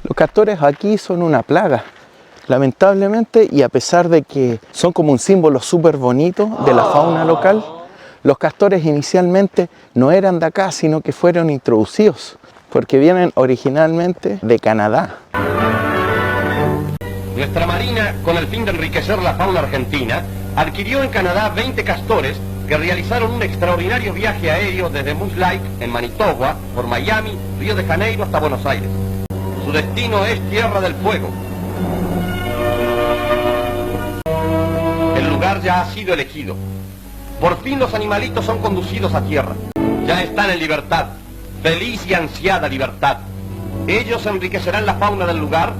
Los castores aquí son una plaga, lamentablemente, y a pesar de que son como un símbolo súper bonito de la fauna local, los castores inicialmente no eran de acá, sino que fueron introducidos, porque vienen originalmente de Canadá. Nuestra Marina, con el fin de enriquecer la fauna argentina, adquirió en Canadá 20 castores que realizaron un extraordinario viaje aéreo desde Moose Lake, en Manitoba, por Miami, Río de Janeiro hasta Buenos Aires. Su destino es Tierra del Fuego. El lugar ya ha sido elegido. Por fin los animalitos son conducidos a tierra. Ya están en libertad. Feliz y ansiada libertad. Ellos enriquecerán la fauna del lugar.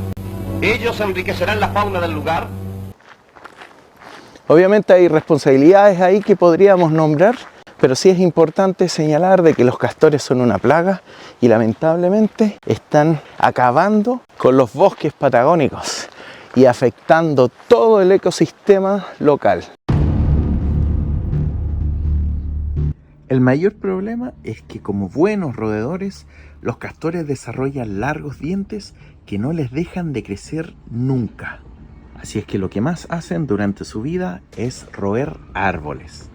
Ellos enriquecerán la fauna del lugar. Obviamente hay responsabilidades ahí que podríamos nombrar, pero sí es importante señalar de que los castores son una plaga y lamentablemente están acabando con los bosques patagónicos y afectando todo el ecosistema local. El mayor problema es que como buenos roedores, los castores desarrollan largos dientes que no les dejan de crecer nunca. Así es que lo que más hacen durante su vida es roer árboles.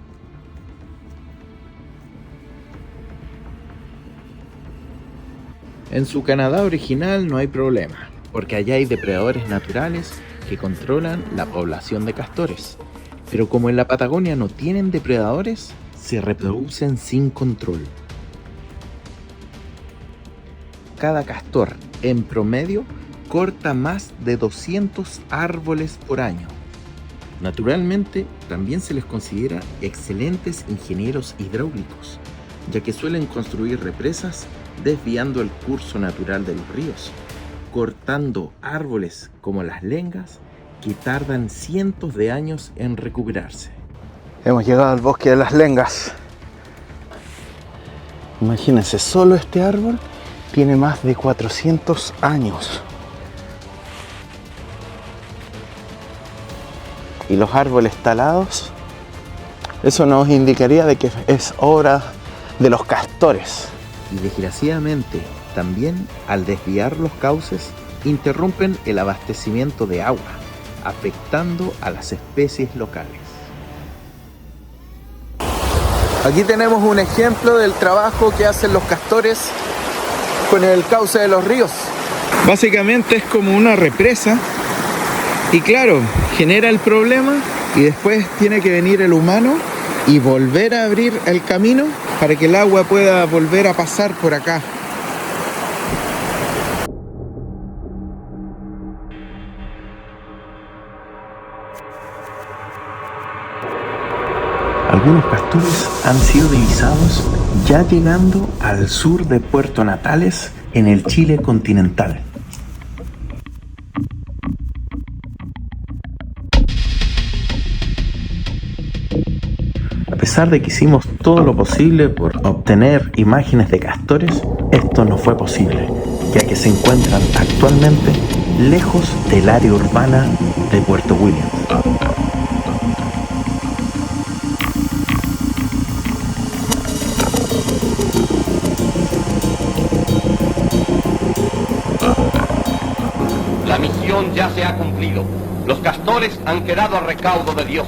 En su Canadá original no hay problema, porque allá hay depredadores naturales que controlan la población de castores. Pero como en la Patagonia no tienen depredadores, se reproducen sin control. Cada castor, en promedio, corta más de 200 árboles por año. Naturalmente, también se les considera excelentes ingenieros hidráulicos, ya que suelen construir represas desviando el curso natural de los ríos, cortando árboles como las lengas que tardan cientos de años en recuperarse. Hemos llegado al bosque de las lengas. Imagínense, solo este árbol tiene más de 400 años. Y los árboles talados, eso nos indicaría de que es obra de los castores. Y desgraciadamente, también al desviar los cauces, interrumpen el abastecimiento de agua, afectando a las especies locales. Aquí tenemos un ejemplo del trabajo que hacen los castores con el cauce de los ríos. Básicamente es como una represa y claro, genera el problema y después tiene que venir el humano y volver a abrir el camino para que el agua pueda volver a pasar por acá. Algunos castores han sido divisados ya llegando al sur de Puerto Natales en el Chile continental. A pesar de que hicimos todo lo posible por obtener imágenes de castores, esto no fue posible, ya que se encuentran actualmente lejos del área urbana de Puerto Williams. La misión ya se ha cumplido. Los castores han quedado a recaudo de Dios.